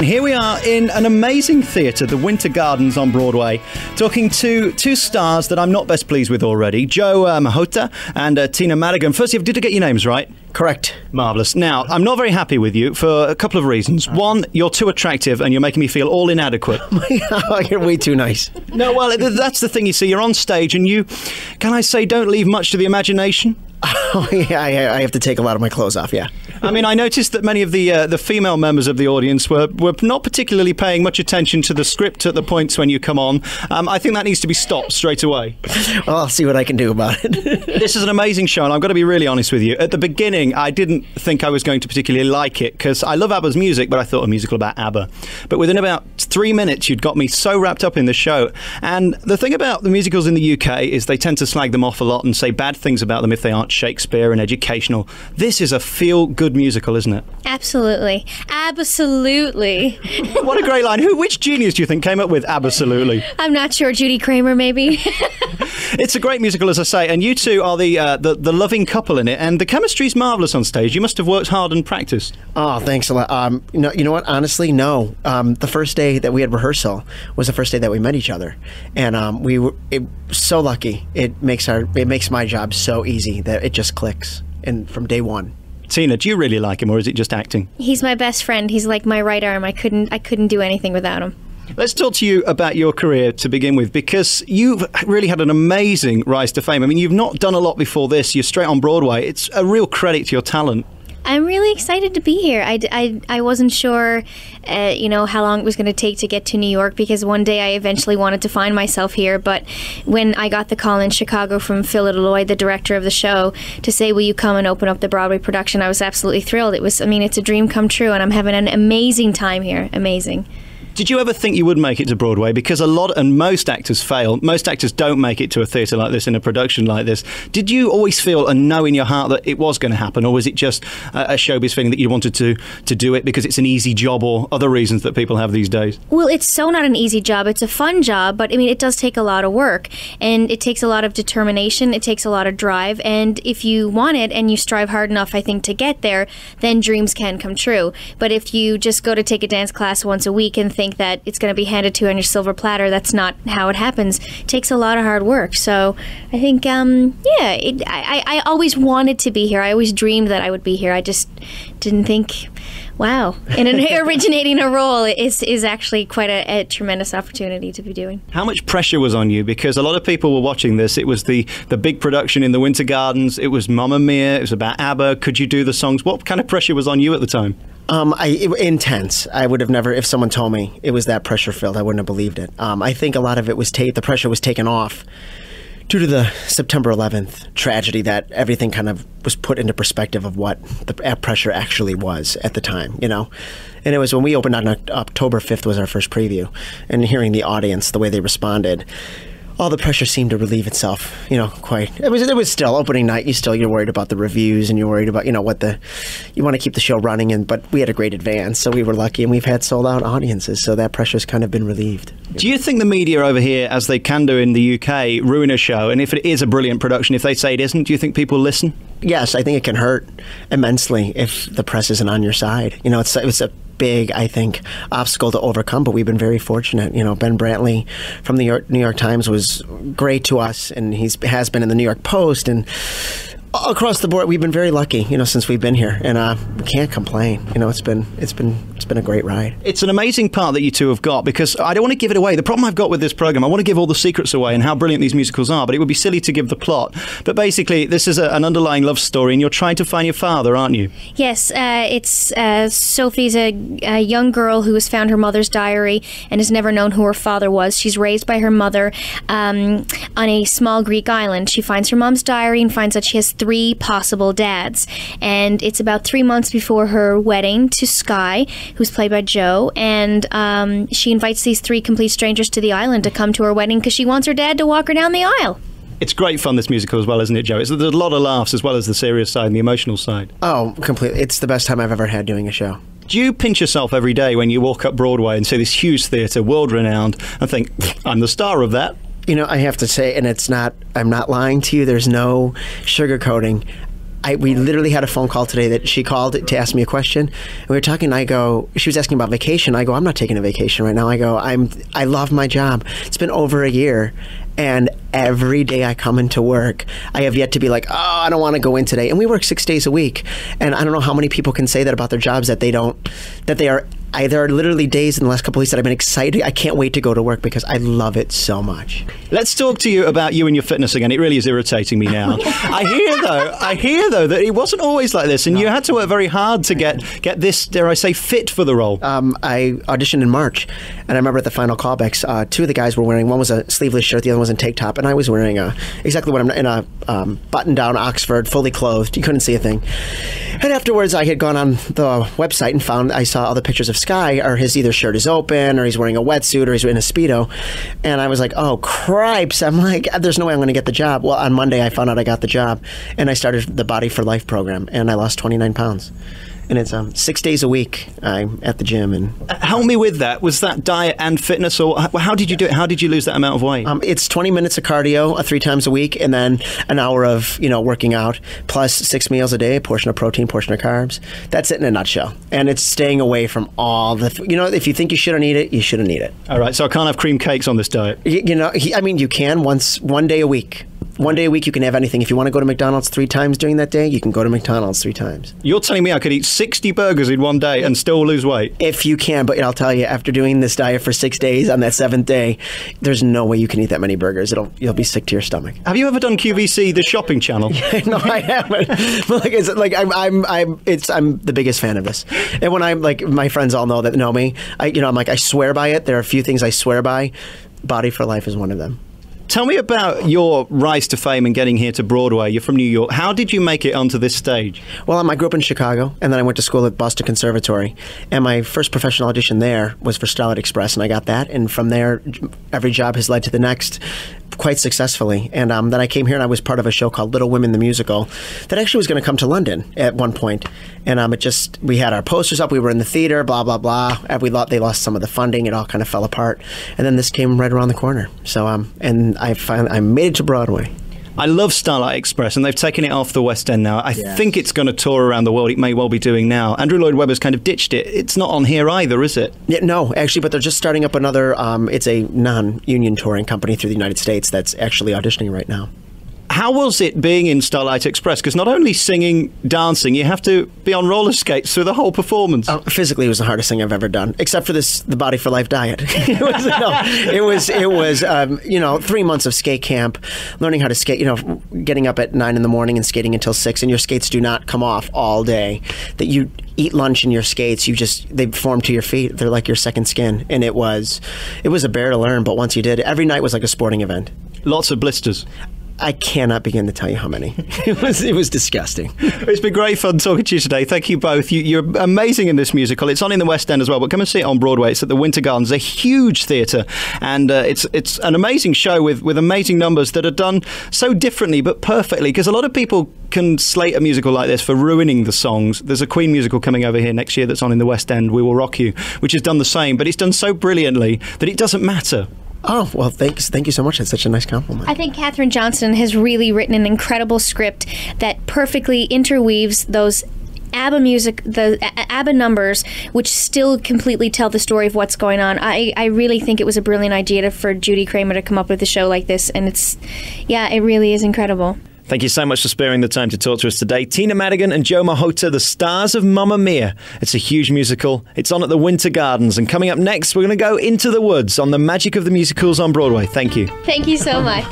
Here we are in an amazing theatre, the Winter Gardens on Broadway, talking to two stars that I'm not best pleased with already, Joe Machota and Tina Maddigan. Firstly, did I get your names right? Correct. Marvellous. Now, I'm not very happy with you for a couple of reasons. One, you're too attractive and you're making me feel all inadequate. You're way too nice. No, well, that's the thing, you see. You're on stage and you, can I say, don't leave much to the imagination? Oh, yeah, I have to take a lot of my clothes off, yeah. I mean, I noticed that many of the female members of the audience were not particularly paying much attention to the script at the points when you come on. I think that needs to be stopped straight away. Well, I'll see what I can do about it. This is an amazing show, and I've got to be really honest with you. At the beginning, I didn't think I was going to particularly like it, because I love ABBA's music, but I thought a musical about ABBA. But within about 3 minutes, you'd got me so wrapped up in the show. And the thing about the musicals in the UK is they tend to slag them off a lot and say bad things about them if they aren't Shakespeare and educational. This is a feel-good musical, isn't it? Absolutely. Absolutely. What a great line. Which genius do you think came up with absolutely? I'm not sure. Judy Kramer, maybe. It's a great musical, as I say, and you two are the loving couple in it, and the chemistry's marvellous on stage. You must have worked hard and practiced. Oh, thanks a lot. You know what? Honestly, no. The first day that we had rehearsal was the first day that we met each other, and we were so lucky. It makes my job so easy that it just clicks, and from day one. Tina, do you really like him, or is it just acting? He's my best friend. He's like my right arm. I couldn't do anything without him. Let's talk to you about your career to begin with, because you've really had an amazing rise to fame. I mean, you've not done a lot before this. You're straight on Broadway. It's a real credit to your talent. I'm really excited to be here. I wasn't sure, how long it was going to take to get to New York, because one day I eventually wanted to find myself here. But when I got the call in Chicago from Phil Lloyd, the director of the show, to say, will you come and open up the Broadway production, I was absolutely thrilled. It's a dream come true, and I'm having an amazing time here. Amazing. Did you ever think you would make it to Broadway? Because most actors fail. Most actors don't make it to a theatre like this, in a production like this. Did you always feel and know in your heart that it was going to happen, or was it just a showbiz feeling that you wanted to do it because it's an easy job, or other reasons that people have these days? Well, it's so not an easy job. It's a fun job, but I mean, it does take a lot of work, and it takes a lot of determination. It takes a lot of drive, and if you want it and you strive hard enough, I think, to get there, then dreams can come true. But if you just go to take a dance class once a week and think that it's going to be handed to you on your silver platter, that's not how it happens. It takes a lot of hard work. So I think, I always wanted to be here. I always dreamed that I would be here. I just didn't think, wow, originating a role is actually quite a tremendous opportunity to be doing. How much pressure was on you? Because a lot of people were watching this. It was the big production in the Winter Gardens. It was Mamma Mia. It was about ABBA. Could you do the songs? What kind of pressure was on you at the time? Intense. I would have never, if someone told me it was that pressure filled, I wouldn't have believed it. I think a lot of it was the pressure was taken off due to the September 11th tragedy, that everything kind of was put into perspective of what the pressure actually was at the time, And it was when we opened on October 5th was our first preview, and hearing the audience, the way they responded, all the pressure seemed to relieve itself, quite. It was still opening night. You're worried about the reviews, and you're worried about, you want to keep the show running, but we had a great advance, so we were lucky, and we've had sold out audiences, so that pressure's kind of been relieved. Do you think the media over here, as they can do in the UK, ruin a show? And if it is a brilliant production, if they say it isn't, do you think people listen? Yes, I think it can hurt immensely if the press isn't on your side. It's a big, I think, obstacle to overcome, but we've been very fortunate. Ben Brantley from the New York Times was great to us, and has been in the New York Post, and across the board, we've been very lucky, since we've been here, and we can't complain. It's been a great ride. It's an amazing part that you two have got, because I don't want to give it away. The problem I've got with this program, I want to give all the secrets away and how brilliant these musicals are, but it would be silly to give the plot. But basically, this is an underlying love story, and you're trying to find your father, aren't you? Yes, it's Sophie's a young girl who has found her mother's diary and has never known who her father was. She's raised by her mother on a small Greek island. She finds her mom's diary and finds that she has 3 possible dads, and it's about 3 months before her wedding to Sky, who's played by Joe, and she invites these 3 complete strangers to the island to come to her wedding because she wants her dad to walk her down the aisle. It's great fun, this musical, as well, isn't it, Joe? There's a lot of laughs as well as the serious side and the emotional side. Oh, completely. It's the best time I've ever had doing a show. Do you pinch yourself every day when you walk up Broadway and see this huge theatre, world-renowned, and think, I'm the star of that? I have to say, and I'm not lying to you, there's no sugarcoating. we literally had a phone call today that she called to ask me a question. And we were talking, she was asking about vacation. I go, I'm not taking a vacation right now. I go, I love my job. It's been over a year. And every day I come into work, I have yet to be like, oh, I don't want to go in today. And we work 6 days a week. And I don't know how many people can say that about their jobs, that there are literally days in the last couple of weeks that I've been excited. I can't wait to go to work because I love it so much. Let's talk to you about you and your fitness again. It really is irritating me now. I hear though that it wasn't always like this, and you had to work very hard to get this, dare I say, fit for the role. I auditioned in March, and I remember at the final callbacks, two of the guys were wearing, one was a sleeveless shirt, the other one was in tank top, and I was wearing exactly what I'm in, a button-down Oxford, fully clothed. You couldn't see a thing. And afterwards, I had gone on the website and I saw all the pictures of Sky, or his either shirt is open, or he's wearing a wetsuit, or he's in a Speedo. And I was like, oh, cripes. I'm like, there's no way I'm going to get the job. Well, on Monday, I found out I got the job, and I started the Body for Life program, and I lost 29 pounds. And it's 6 days a week I'm at the gym. And help me with that. Was that diet and fitness, or how did you do it? How did you lose that amount of weight? It's 20 minutes of cardio 3 times a week, and then an hour of working out, plus 6 meals a day, a portion of protein, portion of carbs. That's it in a nutshell. And it's staying away from all the if you think you shouldn't eat it, you shouldn't eat it. All right, so I can't have cream cakes on this diet. You can one day a week. One day a week you can have anything. If you want to go to McDonald's 3 times during that day, you can go to McDonald's 3 times. You're telling me I could eat 60 burgers in one day and still lose weight? If you can, but I'll tell you, after doing this diet for 6 days, on that 7th day, there's no way you can eat that many burgers. You'll be sick to your stomach. Have you ever done QVC, the shopping channel? No, I haven't. But I'm the biggest fan of this. And when my friends all know me, I swear by it. There are a few things I swear by. Body for Life is one of them. Tell me about your rise to fame and getting here to Broadway. You're from New York. How did you make it onto this stage? Well, I grew up in Chicago, and then I went to school at Boston Conservatory. And my first professional audition there was for Starlight Express, and I got that. And from there, every job has led to the next quite successfully. And then I came here, and I was part of a show called Little Women the Musical that actually was going to come to London at one point. And we had our posters up, we were in the theater, blah, blah, blah. They lost some of the funding, it all kind of fell apart. And then this came right around the corner. So, and I made it to Broadway. I love Starlight Express, and they've taken it off the West End now. I think it's going to tour around the world. It may well be doing now. Andrew Lloyd Webber's kind of ditched it. It's not on here either, is it? Yeah, no, actually, but they're just starting up another, it's a non-union touring company through the United States that's actually auditioning right now. How was it being in Starlight Express? Because not only singing, dancing, you have to be on roller skates through the whole performance. Physically, it was the hardest thing I've ever done, except for the Body for Life diet. It was 3 months of skate camp, learning how to skate. Getting up at 9 in the morning and skating until 6, and your skates do not come off all day. That you eat lunch in your skates, they form to your feet. They're like your second skin, and it was a bear to learn. But once you did, every night was like a sporting event. Lots of blisters. I cannot begin to tell you how many. It was disgusting. It's been great fun talking to you today. Thank you both. You're amazing in this musical. It's on in the West End as well, but come and see it on Broadway. It's at the Winter Gardens, a huge theatre, and it's an amazing show with amazing numbers that are done so differently but perfectly, because a lot of people can slate a musical like this for ruining the songs. There's a Queen musical coming over here next year that's on in the West End, We Will Rock You, which has done the same, but it's done so brilliantly that it doesn't matter. Oh, well, thanks. Thank you so much. That's such a nice compliment. I think Katherine Johnston has really written an incredible script that perfectly interweaves those ABBA music, the ABBA numbers, which still completely tell the story of what's going on. I really think it was a brilliant idea for Judy Kramer to come up with a show like this, and it really is incredible. Thank you so much for sparing the time to talk to us today. Tina Maddigan and Joe Machota, the stars of Mamma Mia. It's a huge musical. It's on at the Winter Gardens. And coming up next, we're going to go into the woods on the magic of the musicals on Broadway. Thank you. Thank you so much.